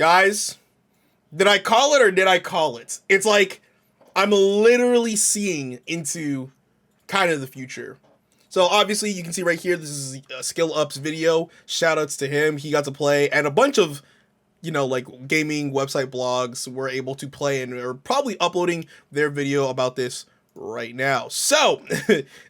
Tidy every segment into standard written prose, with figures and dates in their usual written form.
Guys, did I call it or did I call it? It's like I'm literally seeing into kind of the future. So obviously you can see right here, this is Skill Up's video. Shout outs to him. He got to play, and a bunch of, like gaming website blogs were able to play and are probably uploading their video about this right now. So,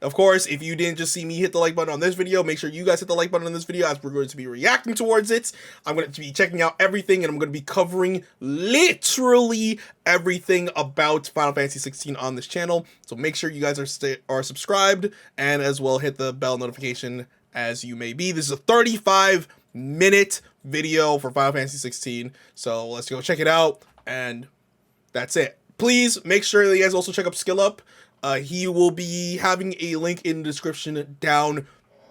of course, if you didn't just see me hit the like button on this video, make sure you guys hit the like button on this video as we're going to be reacting towards it. I'm going to be checking out everything, and I'm going to be covering literally everything about Final Fantasy 16 on this channel. So make sure you guys are subscribed, and as well hit the bell notification as you may be. This is a 35-minute video for Final Fantasy 16. So let's go check it out, and that's it. Please make sure that you guys also check up Skill Up. He will be having a link in the description down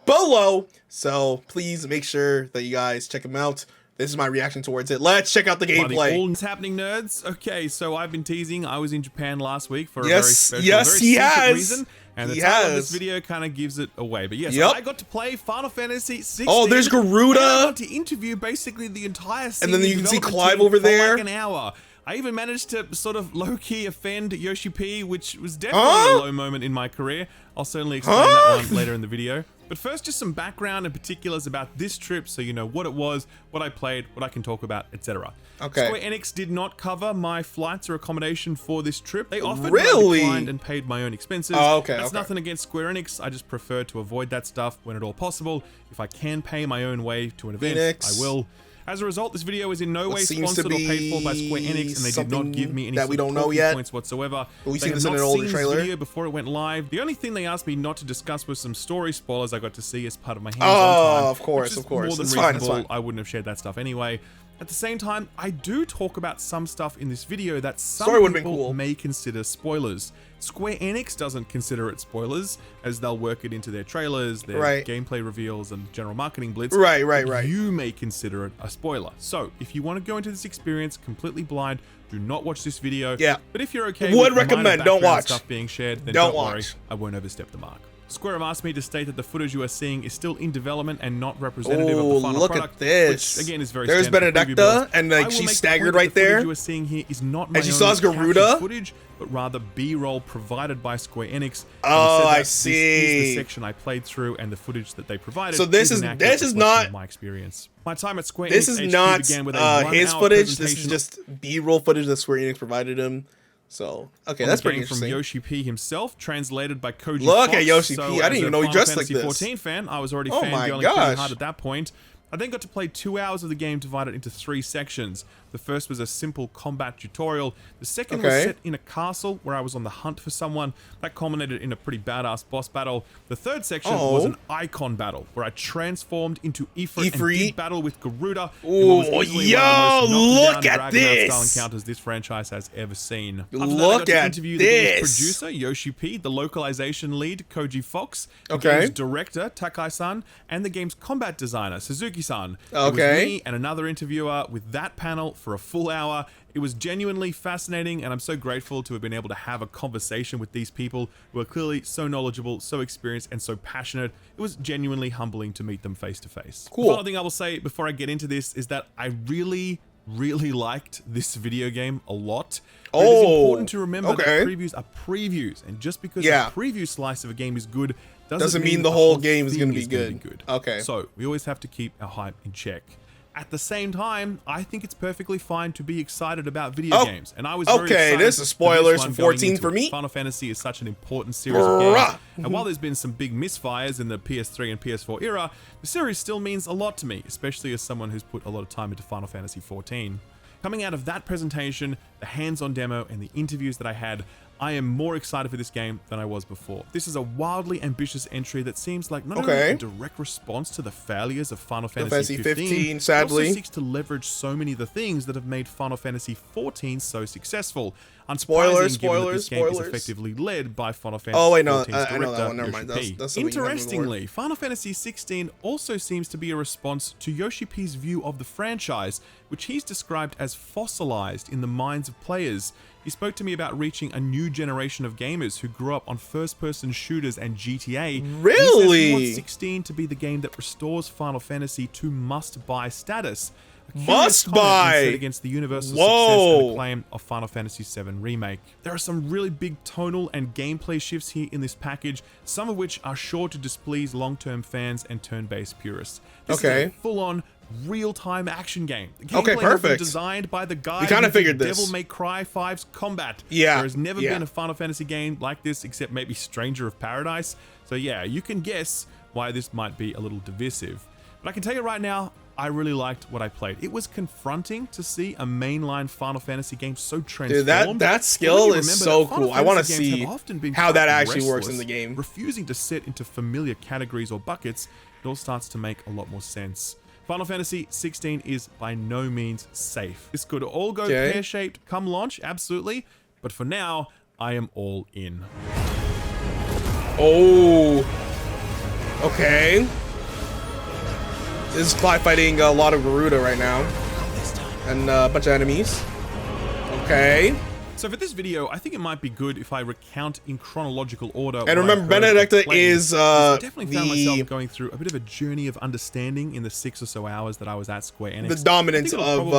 below. So please make sure that you guys check him out. This is my reaction towards it. Let's check out the gameplay. All's happening, nerds. Okay, so I've been teasing. I was in Japan last week for a very special, very secret reason. And the title of this video kind of gives it away. But yes, I got to play Final Fantasy 16. Oh, there's Garuda. I got to interview basically the entire and then you can see Clive over there. For like an hour. I even managed to sort of low-key offend Yoshi P, which was definitely a low moment in my career. I'll certainly explain that one later in the video. But first, just some background and particulars about this trip, so you know what it was, what I played, what I can talk about, etc. Okay. Square Enix did not cover my flights or accommodation for this trip. They offered, but I declined and paid my own expenses. That's nothing against Square Enix. I just prefer to avoid that stuff when at all possible. If I can pay my own way to an event, I will. As a result, this video is in no way sponsored or paid for by Square Enix, and they did not give me any that we don't know yet points whatsoever. But we've seen this in an older trailer. This video before it went live. The only thing they asked me not to discuss was some story spoilers I got to see as part of my hands-on time. Of course, of course. More than reasonable. It's fine. I wouldn't have shared that stuff anyway. At the same time, I do talk about some stuff in this video that some people may consider spoilers. Square Enix doesn't consider it spoilers, as they'll work it into their trailers, their gameplay reveals, and general marketing blitz. Right. You may consider it a spoiler. So, if you want to go into this experience completely blind, do not watch this video. Yeah. But if you're okay with recommend, don't watch stuff being shared, then don't worry, I won't overstep the mark. Square have asked me to state that the footage you are seeing is still in development and not representative of the final product. Look at this. Which, again, is very There's Benedicta, and like she's staggered right there. The you are seeing here is not my and she saw Garuda footage, but rather B-roll provided by Square Enix. Oh, I see. This is the section I played through, and the footage that they provided. So this is not my experience. My time at Square Enix. This is not his footage. This is just B-roll footage that Square Enix provided him. So, okay, that's pretty interesting. From Yoshi P himself, translated by Koji Look Fox. at Yoshi P. I didn't even know he dressed like this. 14 fan, I was already fangirling pretty hard at that point. I then got to play 2 hours of the game divided into 3 sections. The first was a simple combat tutorial. The second was set in a castle where I was on the hunt for someone. That culminated in a pretty badass boss battle. The third section was an icon battle where I transformed into Ifrit and did battle with Garuda. Oh, yo, look at this! Style encounters this franchise has ever seen. Look at the game's producer, Yoshi P, the localization lead, Koji Fox, the game's director, Takai-san, and the game's combat designer, Suzuki-san. It was me and another interviewer with that panel for a full hour. It was genuinely fascinating, and I'm so grateful to have been able to have a conversation with these people who are clearly so knowledgeable, so experienced, and so passionate. It was genuinely humbling to meet them face to face. Cool. The final thing I will say before I get into this is that I really liked this video game a lot. But it is important to remember that previews are previews, and just because a preview slice of a game is good doesn't mean the whole game is going to be good. Okay. So we always have to keep our hype in check. At the same time, I think it's perfectly fine to be excited about video games, and I was very excited. This is spoilers from 14 for me. Final Fantasy is such an important series of games, and while there's been some big misfires in the PS3 and PS4 era, the series still means a lot to me, especially as someone who's put a lot of time into Final Fantasy 14. Coming out of that presentation, the hands-on demo, and the interviews that I had, I am more excited for this game than I was before. This is a wildly ambitious entry that seems like not only a direct response to the failures of Final Fantasy 15, sadly, but also seeks to leverage so many of the things that have made Final Fantasy 14 so successful. Spoilers, this game is effectively led by Final Fantasy 14's director, I know that one. Never mind. That's Interestingly, Final Fantasy 16 also seems to be a response to Yoshi P's view of the franchise, which he's described as fossilized in the minds of players. He spoke to me about reaching a new generation of gamers who grew up on first-person shooters and GTA. Really? He says he wants 16 to be the game that restores Final Fantasy to must-buy status. Must buy against the universal success and acclaim of Final Fantasy VII Remake. There are some really big tonal and gameplay shifts here in this package, some of which are sure to displease long-term fans and turn-based purists. This is a full-on real-time action game. The gameplay has been designed by the guy who did Devil May Cry 5's Combat. Yeah. There has never been a Final Fantasy game like this except maybe Stranger of Paradise. So yeah, you can guess why this might be a little divisive. But I can tell you right now, I really liked what I played. It was confronting to see a mainline Final Fantasy game so transformed. Dude, that skill is so cool. I want to see how that actually works in the game. Refusing to sit into familiar categories or buckets, it all starts to make a lot more sense. Final Fantasy 16 is by no means safe. This could all go pear-shaped come launch, absolutely. But for now, I am all in. Oh. Okay. This is Clive fighting a lot of Garuda right now. And a bunch of enemies. Okay. So for this video, I think it might be good if I recount in chronological order. And remember, Benedicta is I definitely found myself going through a bit of a journey of understanding in the 6 or so hours that I was at Square Enix. The dominance of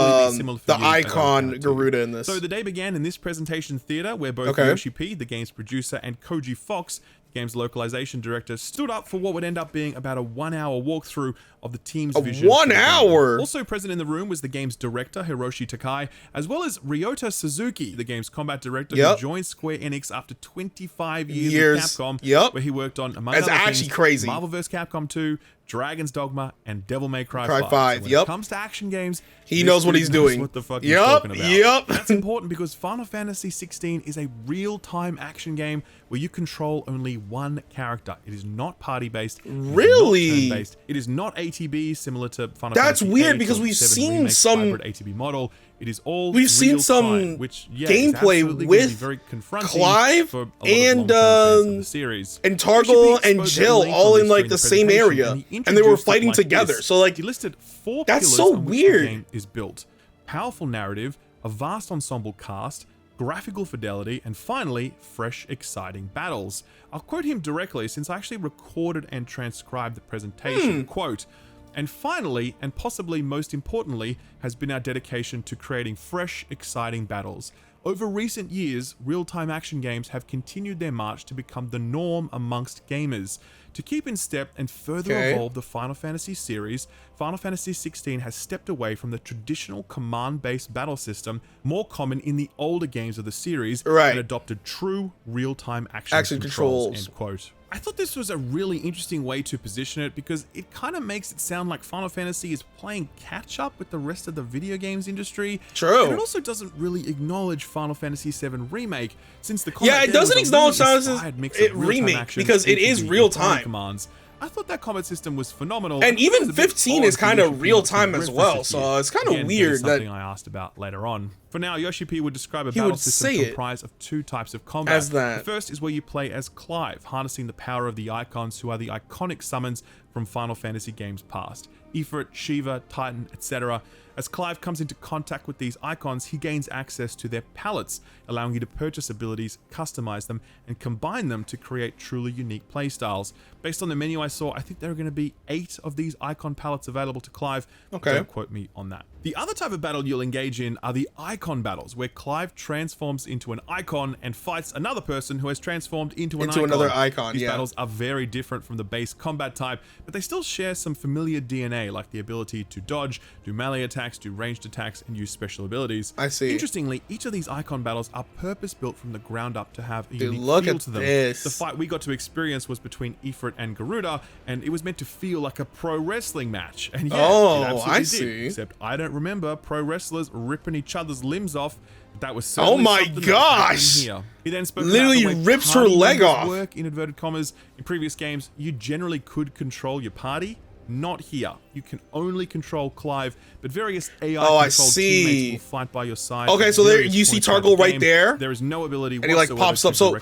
the icon Garuda in this. So the day began in this presentation theater where both Yoshi P, the game's producer, and Koji Fox, the game's localization director, stood up for what would end up being about a 1-hour walkthrough of the team's vision. 1 hour? Also present in the room was the game's director, Hiroshi Takai, as well as Ryota Suzuki, the game's combat director, who joined Square Enix after 25 years at Capcom, where he worked on, among other things, Marvel vs. Capcom 2, Dragon's Dogma, and Devil May Cry 5. So when it comes to action games, he knows what he's doing. What the fuck he's talking about. That's important because Final Fantasy 16 is a real-time action game where you control only one character. It is not party-based. Really? It is not turn-based. It is not ATB similar to Final That's Fantasy weird 8 because we've seen some ATB model. It is all some which, gameplay with very Clive and series. And Targle and Jill all in like the same area, and they were fighting together. So like, he listed 4 that's pillars so on which weird. the game is built: powerful narrative, a vast ensemble cast, graphical fidelity, and finally, fresh, exciting battles. I'll quote him directly since I actually recorded and transcribed the presentation. Quote, "And finally, and possibly most importantly, has been our dedication to creating fresh, exciting battles. Over recent years, real-time action games have continued their march to become the norm amongst gamers. To keep in step and further evolve the Final Fantasy series, Final Fantasy 16 has stepped away from the traditional command-based battle system more common in the older games of the series and adopted true real-time action controls." End quote. I thought this was a really interesting way to position it because it kind of makes it sound like Final Fantasy is playing catch-up with the rest of the video games industry. True. And it also doesn't really acknowledge Final Fantasy VII Remake, since the combat it doesn't acknowledge Final Fantasy Remake because it is real-time. Commands. I thought that combat system was phenomenal. And even 15 is kind of real-time as well, so it's kind of weird. That's something I asked about later on. For now, Yoshi P would describe a battle system comprised of 2 types of combat. The first is where you play as Clive, harnessing the power of the icons who are the iconic summons from Final Fantasy games past. Ifrit, Shiva, Titan, etc. As Clive comes into contact with these icons, he gains access to their palettes, allowing you to purchase abilities, customize them, and combine them to create truly unique playstyles. Based on the menu I saw, I think there are going to be 8 of these icon palettes available to Clive. Don't quote me on that. The other type of battle you'll engage in are the icon battles, where Clive transforms into an icon and fights another person who has transformed into another icon. These battles are very different from the base combat type, but they still share some familiar DNA, like the ability to dodge, do melee attacks, do ranged attacks, and use special abilities. I see. Interestingly, each of these icon battles are purpose-built from the ground up to have a unique feel to them. The fight we got to experience was between Ifrit and Garuda, and it was meant to feel like a pro wrestling match. And yeah, it absolutely did, except I don't remember pro wrestlers ripping each other's limbs off. That was so. Oh my gosh! Here. He then spoke literally about the way rips her leg off. Work in inverted commas. In previous games, you generally could control your party. Not here. You can only control Clive, but various AI-controlled teammates will fight by your side. Okay, so there you see Targle right there. There is no ability and he like pops up. So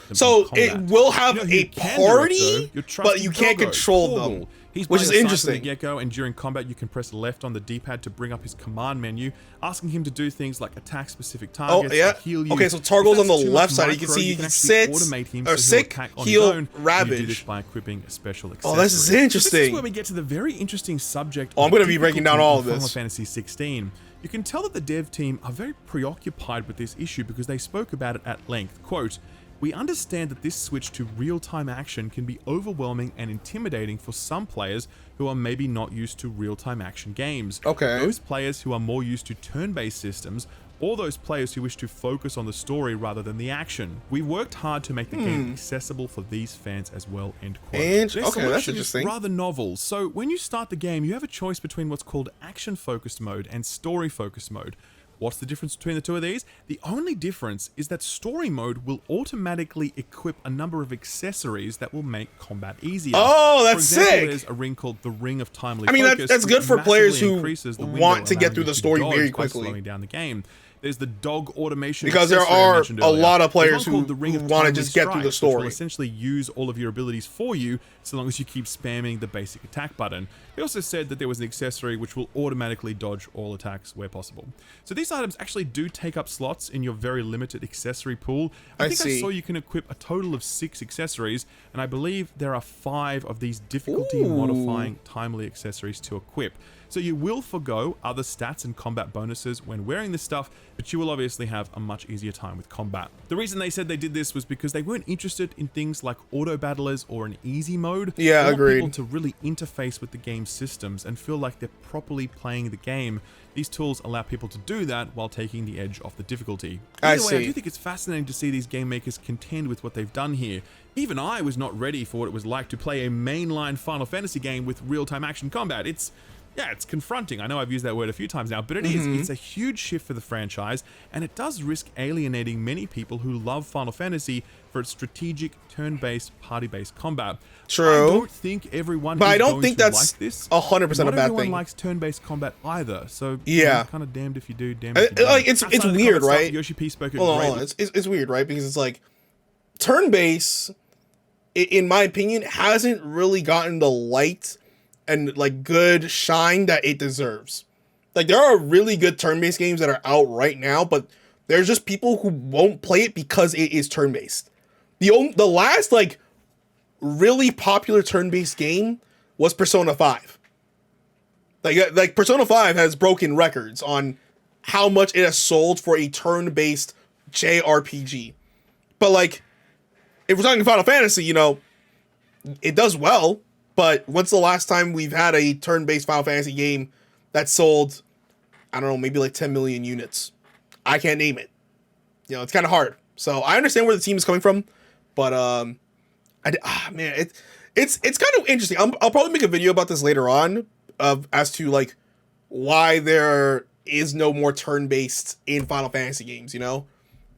it will have a party, but you can't control them. He's which is interesting. From the get-go, and during combat, you can press left on the D-pad to bring up his command menu, asking him to do things like attack specific targets, heal you. Okay, so Targo's on the left side. You can see he sits, or sick, heal, ravage. You do this by equipping a special accessory. Oh, this is interesting. So this is where we get to the very interesting subject. Oh, I'm going to be breaking down all of this. Final Fantasy 16. You can tell that the dev team are very preoccupied with this issue because they spoke about it at length. Quote, "We understand that this switch to real-time action can be overwhelming and intimidating for some players who are maybe not used to real-time action games. Okay. Those players who are more used to turn-based systems, or those players who wish to focus on the story rather than the action. We worked hard to make the game accessible for these fans as well." End quote. Okay, that's interesting. Rather novel. So when you start the game, you have a choice between what's called action-focused mode and story-focused mode. What's the difference between the two of these? The only difference is that story mode will automatically equip a number of accessories that will make combat easier. Oh, that's for example, sick! There's a ring called the Ring of Timely I mean, Focus, that's good for players who want to get allowing through the you to story dodge very by quickly. slowing down the game. There's the dog automation Because there accessory I are mentioned a earlier. lot of players There's one who called the Ring of want to Timely just get through the Strikes, which will story. essentially use all of your abilities for you so long as you keep spamming the basic attack button. They also said that there was an accessory which will automatically dodge all attacks where possible. So these items actually do take up slots in your very limited accessory pool. I think I saw you can equip a total of 6 accessories, and I believe there are 5 of these difficulty modifying timely accessories to equip. So you will forgo other stats and combat bonuses when wearing this stuff, but you will obviously have a much easier time with combat. The reason they said they did this was because they weren't interested in things like auto battlers or an easy mode. Yeah, they want agreed. people to really interface with the game's systems and feel like they're properly playing the game. These tools allow people to do that while taking the edge off the difficulty. Either way, I do think it's fascinating to see these game makers contend with what they've done here. Even I was not ready for what it was like to play a mainline Final Fantasy game with real-time action combat. It's confronting. I know I've used that word a few times now, but it is. It's a huge shift for the franchise, and it does risk alienating many people who love Final Fantasy for its strategic, turn-based, party-based combat. True. I don't think everyone But is I don't going think to that's like this. 100% a bad Not everyone thing. likes turn-based combat either, so Yeah. kind of damned if you do, damned if you don't. Like it's Outside of the weird, comment stuff, right? Yoshi P spoke Hold on. It's weird, right? Because it's like turn-based, in my opinion, hasn't really gotten the light and like good shine that it deserves. Like there are really good turn-based games that are out right now, but there's just people who won't play it because it is turn-based. The last like really popular turn-based game was Persona 5. Like Persona 5 has broken records on how much it has sold for a turn-based JRPG. But like if we're talking Final Fantasy, you know, it does well. But when's the last time we've had a turn-based Final Fantasy game that sold, I don't know, maybe like 10 million units? I can't name it. You know, it's kind of hard. So I understand where the team is coming from, but man, it's kind of interesting. I'll probably make a video about this later on as to like why there is no more turn-based in Final Fantasy games. You know,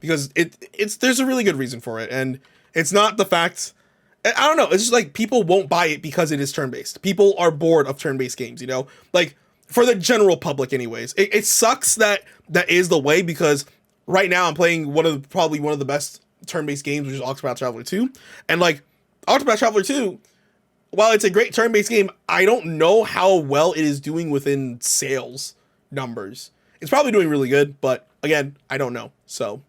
because there's a really good reason for it, and it's not the fact. I don't know. It's just like people won't buy it because it is turn-based. People are bored of turn-based games, you know? Like, for the general public anyways. It sucks that is the way because right now I'm playing probably one of the best turn-based games, which is Octopath Traveler 2. And like, Octopath Traveler 2, while it's a great turn-based game, I don't know how well it is doing within sales numbers. It's probably doing really good, but again, I don't know. So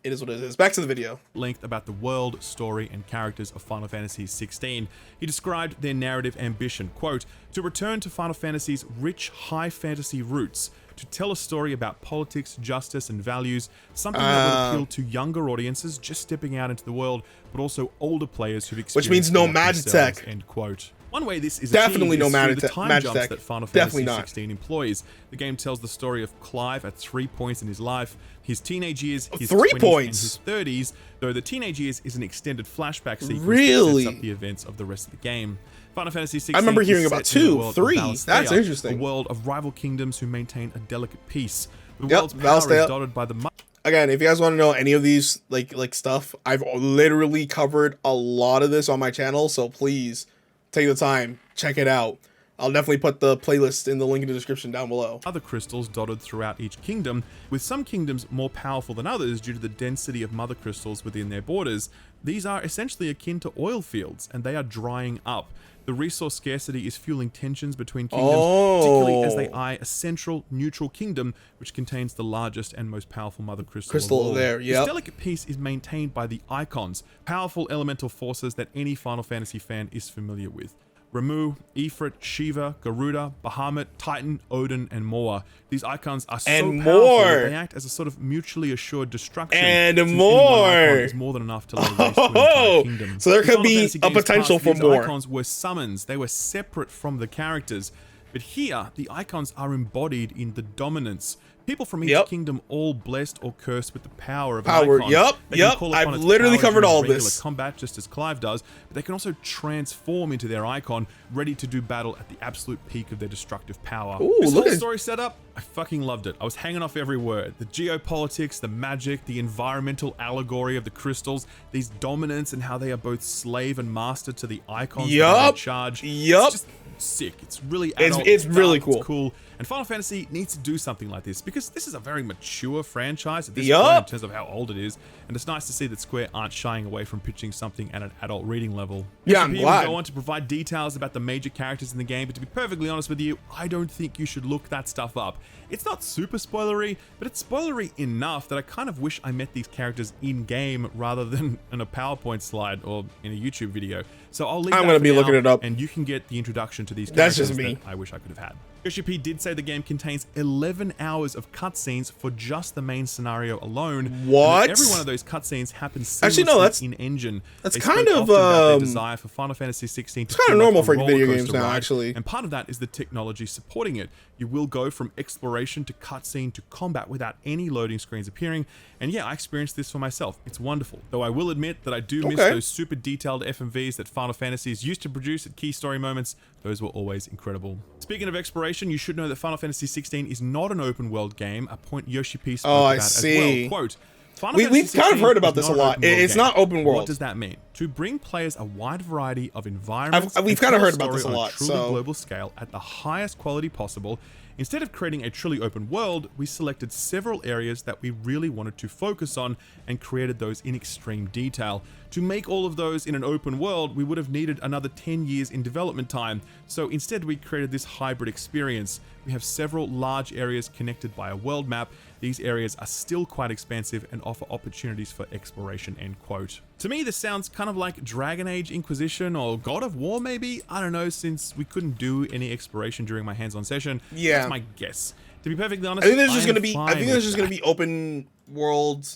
it is what it is. Back to the video. Length about the world, story, and characters of Final Fantasy XVI. He described their narrative ambition, quote, "To return to Final Fantasy's rich high fantasy roots, to tell a story about politics, justice, and values, something that would appeal to younger audiences just stepping out into the world, but also older players who've experienced which means no it Magitech. themselves," end quote. One way this is Definitely achieved no is through the time jumps Magitech. that Final Definitely Fantasy not. 16 employs. The game tells the story of Clive at 3 points in his life, his teenage years, his 3 20s, points? and his 30s, though the teenage years is an extended flashback sequence Really? that sets up the events of the rest of the game. Final Fantasy 16 I remember hearing is about set in the 2, world of 3. Valisthea, That's interesting. A world of rival kingdoms who maintain a delicate peace. The Yep, world's power Valisthea. is dotted by the Again, if you guys want to know any of these like stuff, I've literally covered a lot of this on my channel, so please take the time, check it out. I'll definitely put the playlist in the link in the description down below. Other crystals dotted throughout each kingdom, with some kingdoms more powerful than others due to the density of mother crystals within their borders. These are essentially akin to oil fields, and they are drying up. The resource scarcity is fueling tensions between kingdoms, particularly as they eye a central, neutral kingdom, which contains the largest and most powerful mother crystal of all. There, This yep. delicate piece is maintained by the icons, powerful elemental forces that any Final Fantasy fan is familiar with. Ramuh, Ifrit, Shiva, Garuda, Bahamut, Titan, Odin, and more. These icons are so And powerful more. that they act as a sort of mutually assured destruction. And since any more. one icon is more than enough to lay waste to an entire kingdom. So there In could Final be Fantasy a games potential past, for these more. icons were summons. They were separate from the characters. But here, the icons are embodied in the dominance. People from each Yep. kingdom all blessed or cursed with the power of Power, an icon. yep, They can yep. call upon I've its literally power covered during all of regular this. combat, just as Clive does, but they can also transform into their icon, ready to do battle at the absolute peak of their destructive power. Ooh, This look whole at- story setup, I fucking loved it. I was hanging off every word. The geopolitics, the magic, the environmental allegory of the crystals, these dominants and how they are both slave and master to the icons that are in Yup. charge. Yup. It's just sick. It's really It's- adult. it's really dark, cool. Cool. And Final Fantasy needs to do something like this because this is a very mature franchise at this Yup. point in terms of how old it is, and it's nice to see that Square aren't shying away from pitching something at an adult reading level. Yeah, I'm Yoshi P glad. will go on to provide details about the major characters in the game, but to be perfectly honest with you, I don't think you should look that stuff up. It's not super spoilery, but it's spoilery enough that I kind of wish I met these characters in-game rather than in a PowerPoint slide or in a YouTube video. So I'll leave I'm that gonna for be now, looking it up. and you can get the introduction to these That's characters just me. that I wish I could have had. Yoshi P did say the game contains 11 hours of cutscenes for just the main scenario alone. and that What? every one of those cutscenes happens Actually, no, seamlessly that's- in-engine. that's They kind spoke of, often about their um, desire for Final Fantasy 16 to it's kinda feel normal like a for video roller games coaster now, ride, actually. and part of that is the technology supporting it. You will go from exploration to cutscene to combat without any loading screens appearing. And yeah, I experienced this for myself. It's wonderful. Though I will admit that I do miss Okay. those super detailed FMVs that Final Fantasies used to produce at key story moments. Those were always incredible. Speaking of exploration, you should know that Final Fantasy 16 is not an open world game, a point Yoshi P spoke Oh, I about see. as well. Quote, Final We've Fantasy kind of 16 heard about is this not a an lot. open world It's game. not open world. What does that mean? To bring players a wide variety of environments. we've and kinda tell heard about this a story on lot, truly so- global scale at the highest quality possible. Instead of creating a truly open world, we selected several areas that we really wanted to focus on and created those in extreme detail. To make all of those in an open world, we would have needed another 10 years in development time. So instead, we created this hybrid experience. We have several large areas connected by a world map. These areas are still quite expansive and offer opportunities for exploration, end quote. To me, this sounds kind of like Dragon Age Inquisition or God of War, maybe? I don't know, since we couldn't do any exploration during my hands-on session. Yeah. That's my guess. To be perfectly honest, I think there's just am gonna be. I fine think there's with just gonna that. be open world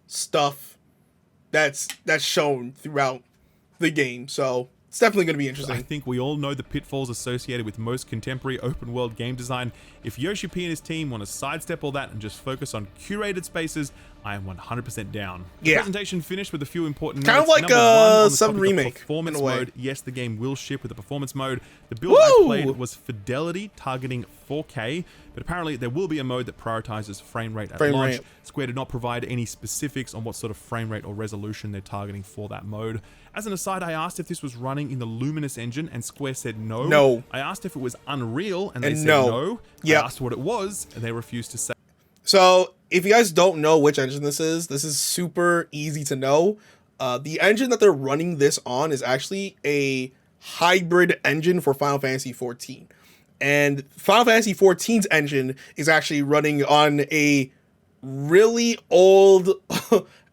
stuff that's shown throughout the game. So it's definitely gonna be I interesting. think we all know the pitfalls associated with most contemporary open world game design. If Yoshi P and his team want to sidestep all that and just focus on curated spaces, I am 100% down. The Yeah. presentation finished with a few important Kind of notes. like, Number one, on the some topic of remake, performance in a way. mode. Yes, the game will ship with a performance mode. The build I Woo! played was Fidelity targeting 4K, but apparently there will be a mode that prioritizes frame rate at Frame launch. rate. Square did not provide any specifics on what sort of frame rate or resolution they're targeting for that mode. As an aside, I asked if this was running in the Luminous engine, and Square said no. No. I asked if it was Unreal, and they And said no. no. Yep. I asked what it was, and they refused to say. So if you guys don't know which engine this is super easy to know. The engine that they're running this on is actually a hybrid engine for Final Fantasy XIV. And Final Fantasy XIV's engine is actually running on a really old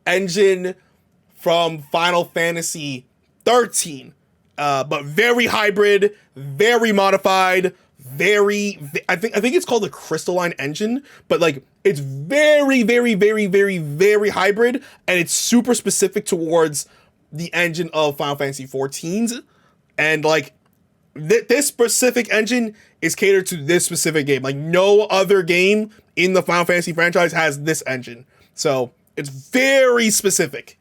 engine from Final Fantasy 13. But very hybrid, very modified, I think it's called the Crystalline engine, but like it's very hybrid, and it's super specific towards the engine of Final Fantasy XIV's, and like this specific engine is catered to this specific game. Like no other game in the Final Fantasy franchise has this engine, so it's very specific.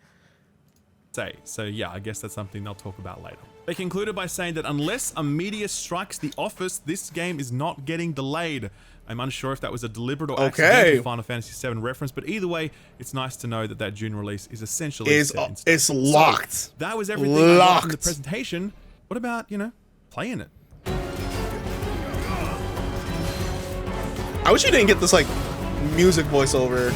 So yeah, I guess that's something they'll talk about later. They concluded by saying that unless a meteor strikes the office, this game is not getting delayed. I'm unsure if that was a deliberate or accidental Final Fantasy VII reference, but either way, it's nice to know that that June release is essentially set in stone. It's locked. So, that was everything I got from the presentation. What about, playing it? I wish you didn't get this like music voiceover.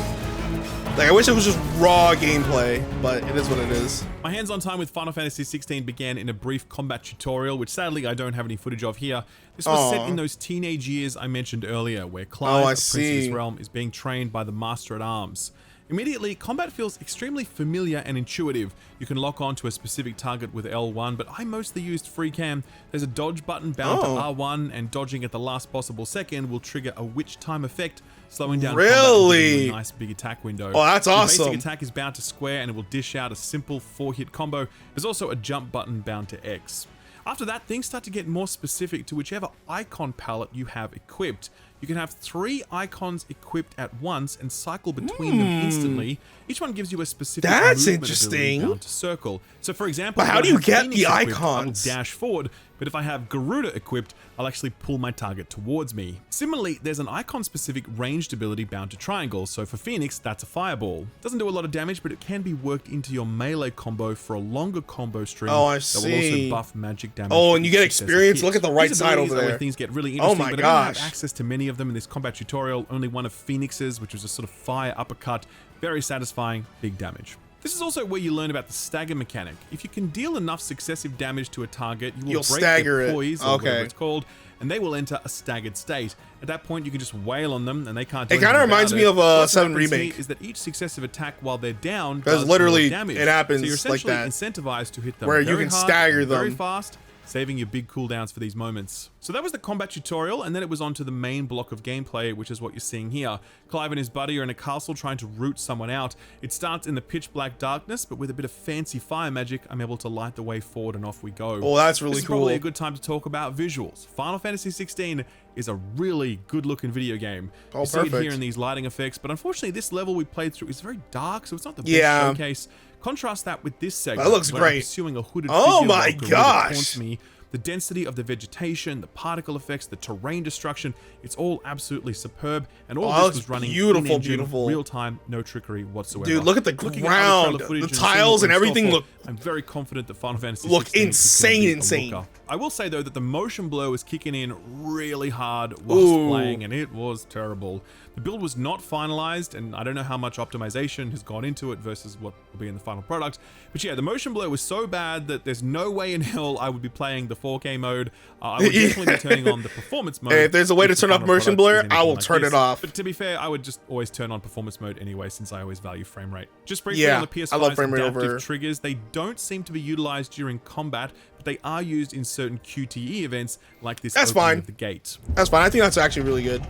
Like I wish it was just raw gameplay, but it is what it is. My hands-on time with Final Fantasy XVI began in a brief combat tutorial, which sadly I don't have any footage of here. This was set in those teenage years I mentioned earlier, where Clive, a prince of this realm, is being trained by the Master at Arms. Immediately, combat feels extremely familiar and intuitive. You can lock on to a specific target with L1, but I mostly used free cam. There's a dodge button bound to R1, and dodging at the last possible second will trigger a witch time effect, slowing down combat and giving you a nice big attack window. Oh, that's awesome. Your basic attack is bound to square, and it will dish out a simple 4-hit combo. There's also a jump button bound to X. After that, things start to get more specific to whichever icon palette you have equipped. You can have 3 icons equipped at once and cycle between them instantly. Each one gives you a specific movement ability bound to circle. So for example, but how do you get the icons? I will dash forward, but if I have Garuda equipped, I'll actually pull my target towards me. Similarly, there's an icon-specific ranged ability bound to triangle, so for Phoenix, that's a fireball. Doesn't do a lot of damage, but it can be worked into your melee combo for a longer combo string. Oh, I see. That will also buff magic damage. Oh, and you get experience. Look at the right side over there. Where things get really interesting, oh my but gosh. I don't have access to many of them in this combat tutorial. Only one of Phoenix's, which was a sort of fire uppercut. Very satisfying, big damage. This is also where you learn about the stagger mechanic. If you can deal enough successive damage to a target, you'll break their poise, or whatever it's called, and they will enter a staggered state. At that point, you can just wail on them, and they can't do anything. It kind of reminds me of a 7 remake. Is that each successive attack while they're down does literally damage. It happens so you're essentially like that. Incentivized to hit them where very you can hard, stagger them very fast, saving your big cooldowns for these moments. So that was the combat tutorial, and then it was on to the main block of gameplay, which is what you're seeing here. Clive and his buddy are in a castle trying to root someone out. It starts in the pitch black darkness, but with a bit of fancy fire magic, I'm able to light the way forward and off we go. Oh, that's really cool. This is probably a good time to talk about visuals. Final Fantasy XVI is a really good looking video game. Oh, you see perfect. it here in these lighting effects, but unfortunately this level we played through is very dark, so it's not the best showcase. Contrast that with this segment. That looks where great. I'm pursuing a hooded oh figure my gosh. Me. The density of the vegetation, the particle effects, the terrain destruction, it's all absolutely superb. And all this was running beautiful, real-time, no trickery whatsoever. Dude, look at the ground, the tiles and everything look... I'm very confident that Final Fantasy look XVI insane. I will say, though, that the motion blur was kicking in really hard whilst playing, and it was terrible. The build was not finalized, and I don't know how much optimization has gone into it versus what will be in the final product. But yeah, the motion blur was so bad that there's no way in hell I would be playing the 4K mode. I would definitely be turning on the performance mode. Hey, if there's a way to turn off motion blur, I will turn it off. But to be fair, I would just always turn on performance mode anyway, since I always value frame rate. Just briefly on the PS5's adaptive triggers, they don't seem to be utilized during combat, but they are used in certain QTE events like this opening of the gate. That's fine. I think that's actually really good.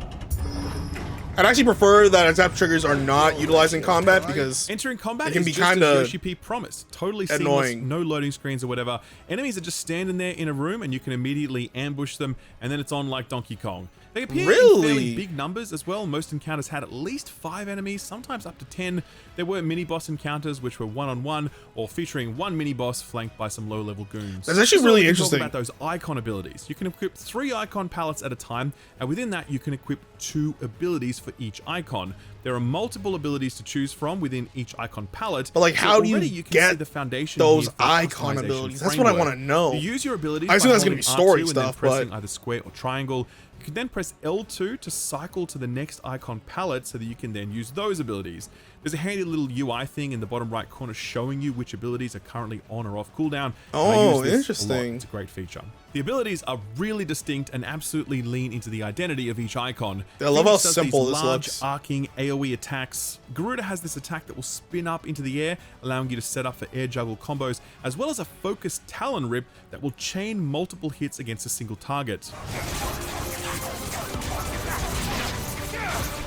I'd actually prefer that adaptive triggers are not utilized in combat because entering combat it can be kind of Yoshi P promised. Totally seamless, annoying. No loading screens or whatever. Enemies are just standing there in a room and you can immediately ambush them, and then it's on like Donkey Kong. They appear in fairly big numbers as well. Most encounters had at least 5 enemies, sometimes up to 10. There were mini-boss encounters which were one-on-one or featuring one mini-boss flanked by some low-level goons. That's actually really interesting. Talk about those icon abilities. You can equip 3 icon palettes at a time, and within that you can equip 2 abilities for each icon. There are multiple abilities to choose from within each icon palette. But like, how do you get the foundation those icon abilities? That's what I want to know. You use your abilities. I assume that's going to be story stuff, pressing either square or triangle. You can then press L2 to cycle to the next icon palette so that you can then use those abilities. There's a handy little UI thing in the bottom right corner showing you which abilities are currently on or off cooldown. Oh, interesting. It's a great feature. The abilities are really distinct and absolutely lean into the identity of each icon. I love how simple this large, looks. Arcing AoE attacks. Garuda has this attack that will spin up into the air, allowing you to set up for air juggle combos, as well as a focused Talon Rip that will chain multiple hits against a single target.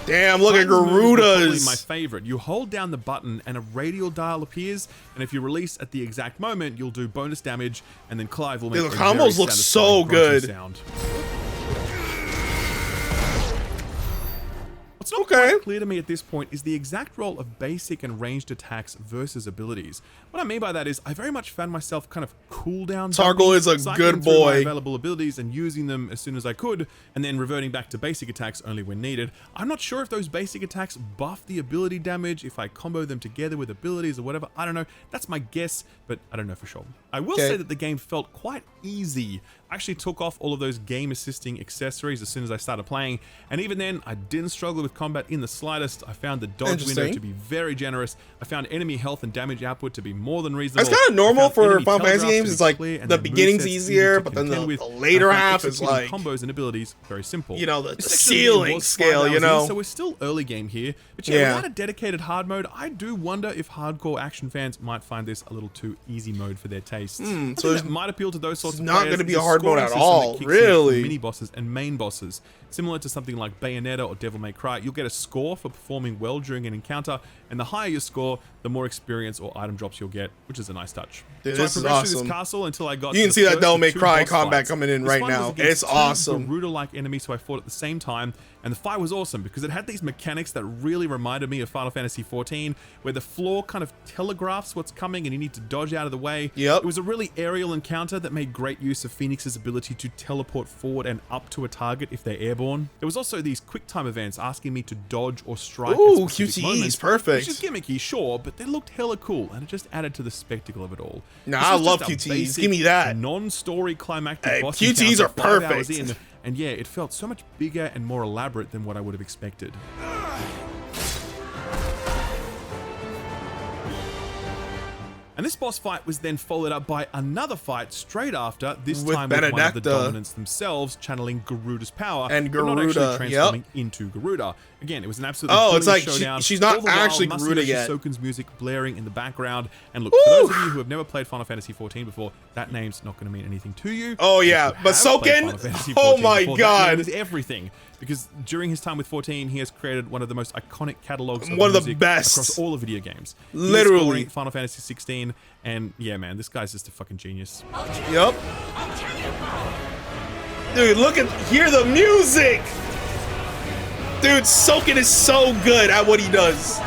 Damn, look at Garuda's. My favorite. You hold down the button and a radial dial appears, and if you release at the exact moment, you'll do bonus damage, and then Clive will make the combos look so good. Sound. What's not quite clear to me at this point is the exact role of basic and ranged attacks versus abilities. What I mean by that is I very much found myself kind of cooldown. Targle is a good boy. Available abilities and using them as soon as I could, and then reverting back to basic attacks only when needed. I'm not sure if those basic attacks buff the ability damage, if I combo them together with abilities or whatever. I don't know. That's my guess, but I don't know for sure. I will say that the game felt quite easy. I actually took off all of those game assisting accessories as soon as I started playing, and even then I didn't struggle with combat in the slightest. I found the dodge window to be very generous. I found enemy health and damage output to be more than reasonable. It's kind of normal for Final Fantasy games. It's like the beginning's easier, but then the later half is like combos and abilities very simple. You know, the ceiling scale, you know. So we're still early game here, but yeah, without a dedicated hard mode, I do wonder if hardcore action fans might find this a little too easy mode for their tastes. So that might appeal to those sorts of players. It's not going to be a hard mode at all, really. Mini bosses and main bosses. Similar to something like Bayonetta or Devil May Cry, you'll get a score for performing well during an encounter, and the higher your score, the more experience or item drops you'll get, which is a nice touch. Dude, so this I progressed through this castle until I got. You can see that Devil May Cry combat fights. coming in right now. It's awesome. Garuda-like enemies who I fought at the same time, and the fight was awesome because it had these mechanics that really reminded me of Final Fantasy XIV, where the floor kind of telegraphs what's coming and you need to dodge out of the way. Yep. It was a really aerial encounter that made great use of Phoenix's ability to teleport forward and up to a target if they're airborne. There was also these quick time events asking me to dodge or strike at specific moments, perfect. Which is gimmicky, sure, but they looked hella cool and it just added to the spectacle of it all. Nah, I love QTEs. Give me that. Non-story climactic boss QTEs are perfect. In, and yeah, it felt so much bigger and more elaborate than what I would have expected. And this boss fight was then followed up by another fight straight after, this time with one of the Dominants themselves channeling Garuda's power, and Garuda, not actually transforming into Garuda. Again, it was an absolute it's like showdown. She's not actually Garuda yet. Soken's music blaring in the background. And look, for those of you who have never played Final Fantasy XIV before, that name's not going to mean anything to you. Oh yeah, but Soken, oh my god, is everything. Because during his time with 14, he has created one of the most iconic catalogs of one of music the best across all of video games. Literally, Final Fantasy 16, and yeah, man, this guy's just a fucking genius. Yup. Dude, hear the music. Dude, Soken is so good at what he does.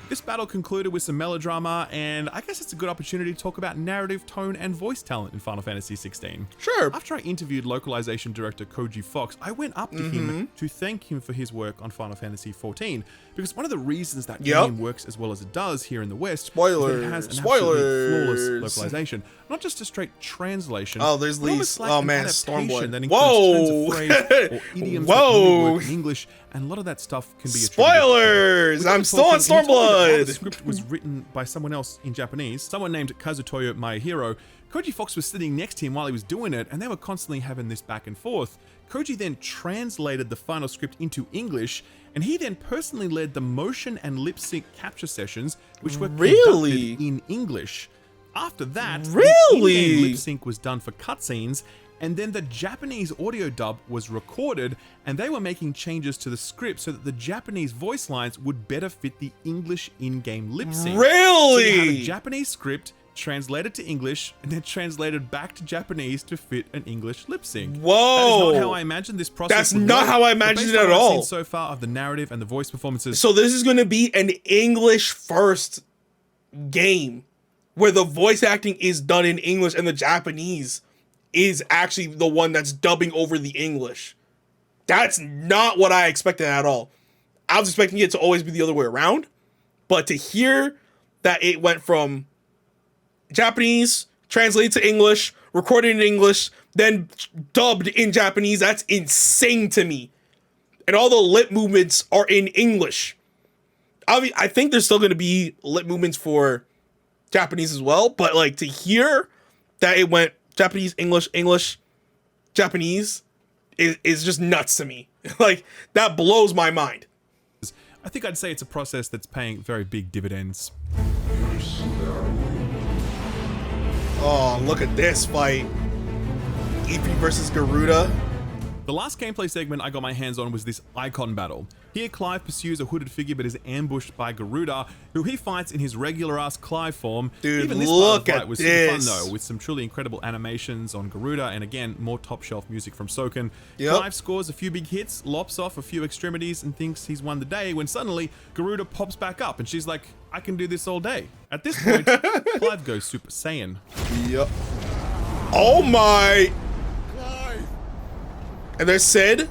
This battle concluded with some melodrama, and I guess it's a good opportunity to talk about narrative, tone, and voice talent in Final Fantasy XVI. Sure. After I interviewed localization director Koji Fox, I went up to him to thank him for his work on Final Fantasy XIV, because one of the reasons that game works as well as it does here in the West is that it has an absolutely flawless localization. Not just a straight translation. Oh, there's Lise. Like oh man, Stormblood. That includes turns of phrase or idioms that only work in English, and a lot of that stuff can be spoilers. I'm still on Stormblood. The script was written by someone else in Japanese, someone named Kazutoyo Maehiro. Koji Fox was sitting next to him while he was doing it, and they were constantly having this back and forth. Koji then translated the final script into English, and he then personally led the motion and lip sync capture sessions, which were conducted in English. After that, the in-game lip sync was done for cutscenes, and then the Japanese audio dub was recorded, and they were making changes to the script so that the Japanese voice lines would better fit the English in-game lip sync. Really? So you had a Japanese script translated to English and then translated back to Japanese to fit an English lip sync. Whoa! That is not how I imagined this process. That's not how I imagined it at all. Seen so far of the narrative and the voice performances. So this is going to be an English first game where the voice acting is done in English and the Japanese is actually the one that's dubbing over the English. That's not what I expected at all. I was expecting it to always be the other way around, but to hear that it went from Japanese, translated to English, recorded in English, then dubbed in Japanese, that's insane to me. And all the lip movements are in English. I think there's still going to be lip movements for Japanese as well, but like to hear that it went Japanese, English, English, Japanese is just nuts to me. Like, that blows my mind. I think I'd say it's a process that's paying very big dividends. Oh, look at this fight. Ifrit versus Garuda. The last gameplay segment I got my hands on was this Icon battle. Here, Clive pursues a hooded figure but is ambushed by Garuda, who he fights in his regular-ass Clive form. Dude, even this look part of the fight at was this. super fun, though, with some truly incredible animations on Garuda, and again, more top-shelf music from Soken. Yep. Clive scores a few big hits, lops off a few extremities, and thinks he's won the day, when suddenly, Garuda pops back up, and she's like, I can do this all day. At this point, Clive goes Super Saiyan. Yep. Oh my! And there's Sid.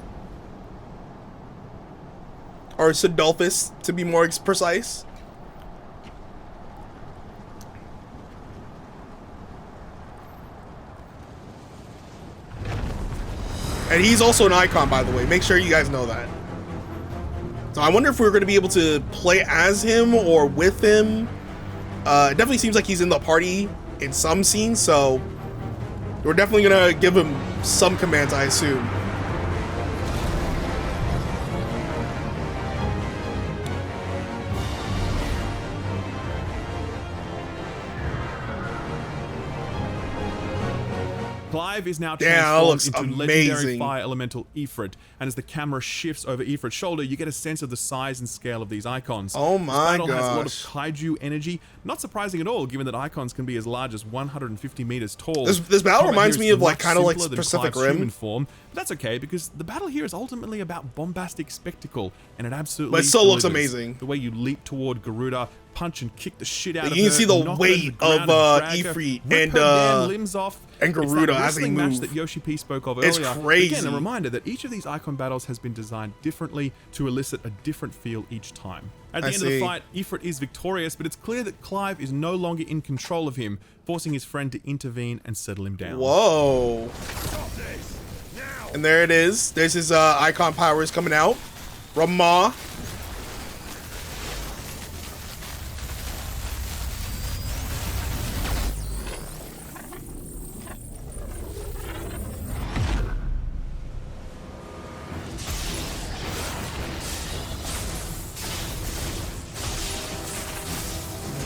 Or Sidolphus, to be more precise. And he's also an icon, by the way. Make sure you guys know that. So I wonder if we're going to be able to play as him or with him. It definitely seems like he's in the party in some scenes, so we're definitely going to give him some commands, I assume. Clive is now Damn, that transformed looks into legendary amazing. fire elemental Ifrit, and as the camera shifts over Ifrit's shoulder, you get a sense of the size and scale of these icons. Oh This my battle has a lot of gosh. kaiju energy, not surprising at all, given that icons can be as large as 150 meters tall. This battle Combat reminds here me is of, like, much kinda like simpler than Pacific Clive's Rim. human form, but that's okay, because the battle here is ultimately about bombastic spectacle, and it absolutely But it still looks delivers. amazing. The way you leap toward Garuda, punch and kick the shit out of her, You can see the knock her to weight ground of, and drag her, Ifrit rip and, her damn limbs off. and It's that Garuda as they wrestling match move. that Yoshi P spoke of It's earlier. crazy. Again, a reminder that each of these icon battles has been designed differently to elicit a different feel each time. At the I end of the see. fight, Ifrit is victorious, but it's clear that Clive is no longer in control of him, forcing his friend to intervene and settle him down. Whoa. And there it is. There's his icon powers coming out. Ramah.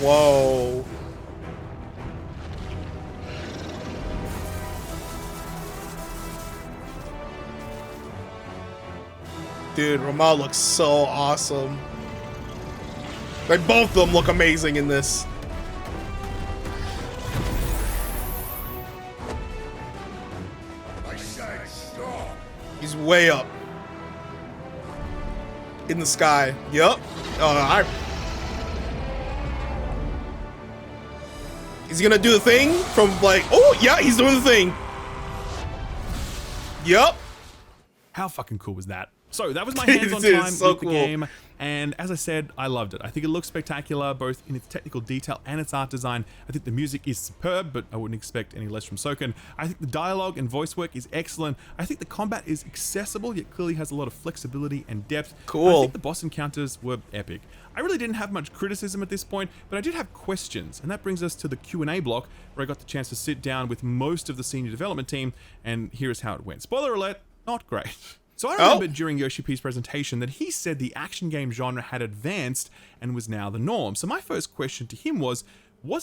Whoa. Dude, Ramah looks so awesome. Like, both of them look amazing in this. He's way up. In the sky. Yup. Is he gonna do the thing from, like, oh yeah, he's doing the thing. Yup. How fucking cool was that? So that was my hands-on Dude, time so with the cool. game, and as I said, I loved it. I think it looks spectacular, both in its technical detail and its art design. I think the music is superb, but I wouldn't expect any less from Soken. I think the dialogue and voice work is excellent. I think the combat is accessible, yet clearly has a lot of flexibility and depth. Cool. I think the boss encounters were epic. I really didn't have much criticism at this point, but I did have questions, and that brings us to the Q&A block, where I got the chance to sit down with most of the senior development team, and here's how it went. Spoiler alert, not great. So I remember during Yoshi P's presentation that he said the action game genre had advanced and was now the norm. So my first question to him was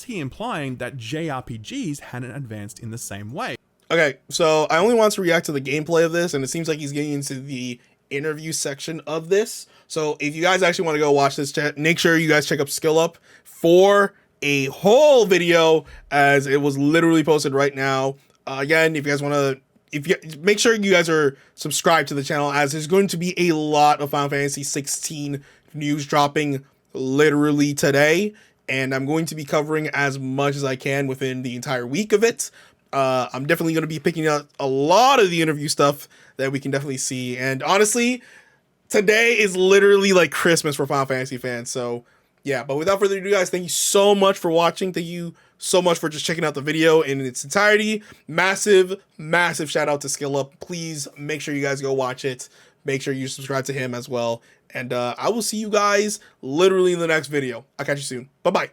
he implying that JRPGs hadn't advanced in the same way? Okay, so I only want to react to the gameplay of this, and it seems like he's getting into the interview section of this. So if you guys actually want to go watch this, make sure you guys check up Skill Up for a whole video, as it was literally posted right now. Again, if you guys want to, make sure you guys are subscribed to the channel, as there's going to be a lot of Final Fantasy 16 news dropping literally today, and I'm going to be covering as much as I can within the entire week of it. I'm definitely going to be picking up a lot of the interview stuff that we can definitely see, and honestly, today is literally like Christmas for Final Fantasy fans. So yeah, but without further ado, guys, thank you so much for watching. Thank you so much for just checking out the video in its entirety. Massive shout out to Skill Up. Please make sure you guys go watch it. Make sure you subscribe to him as well. And I will see you guys literally in the next video. I'll catch you soon. Bye-bye.